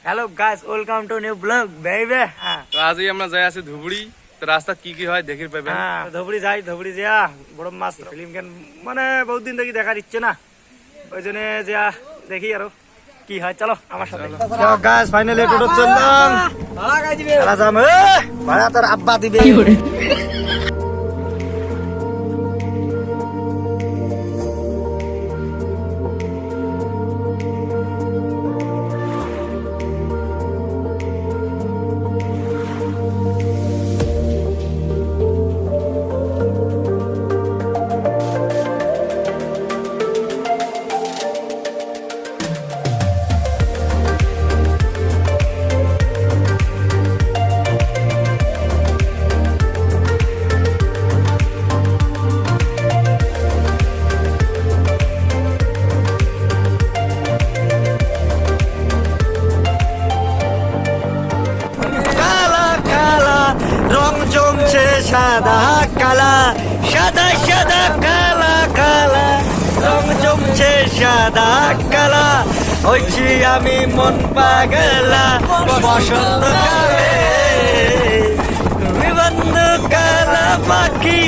Hello guys, welcome to new blog baby. তো আজই আমরা যাই আছি ধুবড়ি। তো রাস্তা কি কি হয় দেখি পাবেন। ধুবড়ি যাই, ধুবড়ি যা বড় মাছ ফিল্ম কেন মানে বহুত দিন থেকে দেখার ইচ্ছে না, ওই জন্য যা দেখি আরো কি হয়। চলো আমার সাথে। গাইস ফাইনালি টোটো চললাম, ভাড়া গাই দিবে, ভাড়া যাম, ভাড়া তোর আব্বা দিবে। সাদা কালা, সাদা সাদা কালা কালা, রং জমছে সাদা কালা, হইছি আমি মন পাগলা বসন্ত কালে। তুমি বন্ধু কালা পাখি,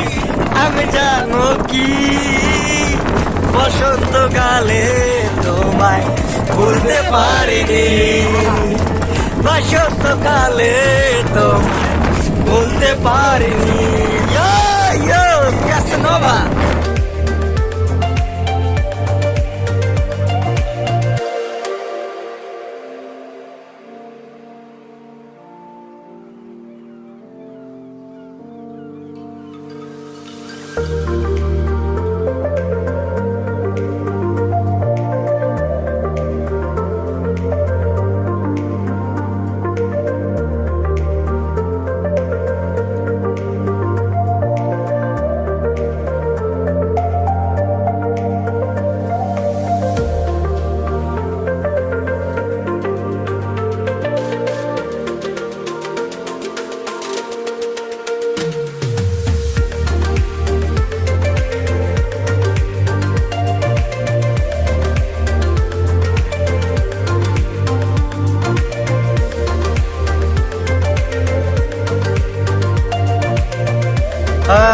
আমি জানো কি বসন্ত কালে তোমায় ভুলতে পারিনি, বসন্ত কালে তোমায় বলতে পারিনি। ক্যাসনোভা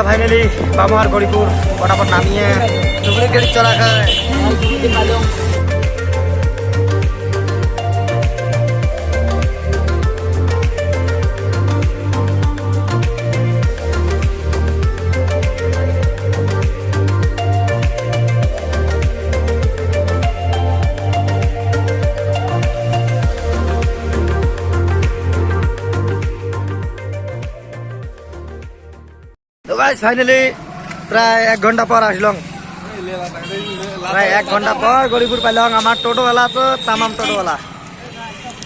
ফাইনালি বামার গরিপুর ফটাফট নামিয়ে ধুবড়ি গাড়ি চলা খায়। তো গাইস ফাইনালি প্রায় 1 ঘন্টা পর আসলাম, প্রায় 1 ঘন্টা পর গরিপুর পাইলাম। আমার টোটোওয়ালা তো তামাম টোটোওয়ালা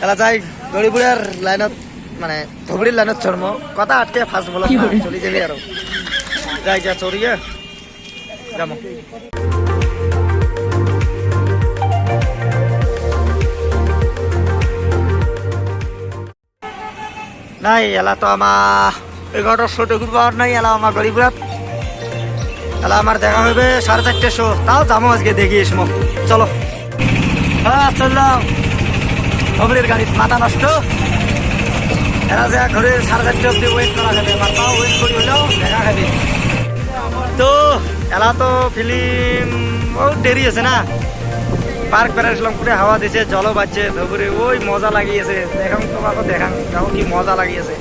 এলা যাই গরিপুরের লাইনত মানে ধুবড়ির লাইনত চড়ম, কথা আটকে ফার্স্ট বলো চলে যাবি আরো যাই যা চড়িয়ে যাবো। নাই এলা তো আমার 11টার শো ঢুকুর পাওয়ার নাই, এলা আমার গরিবরাত এলা আমার দেখা হবে 4:30 শো, তাও যাবো আজকে দেখি এসম। চলো চললাম ধুবড়ির গাড়ি, মাথা নষ্ট। এরা যা ঘরে 4:30 অব্দি ওয়েট করা যাবে, মাথাও ওয়েট করি হলেও দেখা খাবি। তো এলা তো ফিল্ম বহুত দেরি আছে না, পার্ক বেড়াইছিলাম করে হাওয়া দিছে, জলও বাজছে ধুবড়ি, ওই মজা লাগিয়েছে। দেখাম তোমাকে, দেখাম দেখো কি মজা লাগিয়েছে।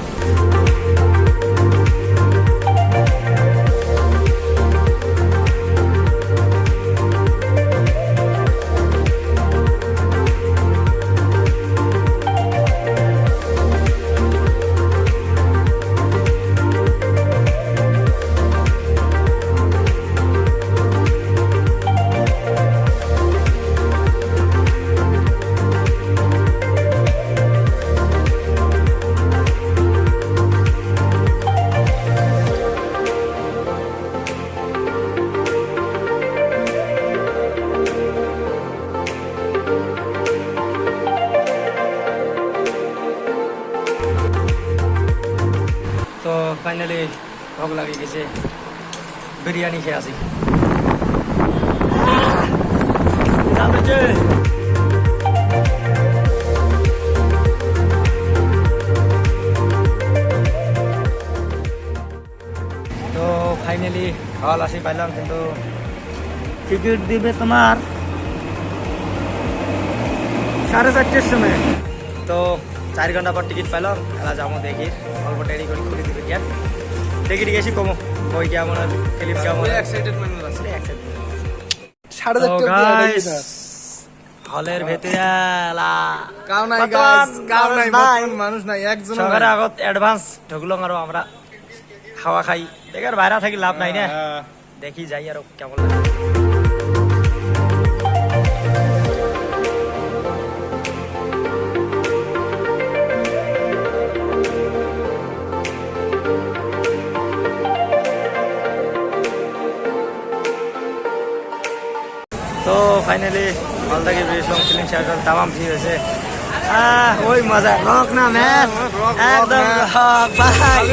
ফাইনালি ভোগ লাগি গেছে, বিরিয়ানি খেয়ে আসি। হল আসি পাইলাম, কিন্তু টিকিট দিবে তোমার 4:30-র সময়। তো 4 ঘন্টা পর টিকিট পাইলাম, খেলা যাবো দেখি, অল্প দেরি করে খুলে দিবে গিয়া দেখি গেছি কমো বই কেমন আর ফিল্ম কেমন। এক্সাইটেডমেন্ট আছে। হলের ভেতরে কাউ নাই বর্তমান guys, কাউ নাই, মানুষ বর্তমান মানুষ নাই, একজন সকালে আগত অ্যাডভান্স ঢুকলাম আরো আমরা, খাওয়া খাই দেখে আর বাইরে থাকি লাভ নাই না, দেখি যাই আরো কেমন লাগে। তো ফাইনালি হল থেকে বেরিয়েছিলাম, ফিলিং শেয়ার করে তামাম ভিড় হয়েছে। ওই মজা রক না ম্যাচ, একদম রক ভাই।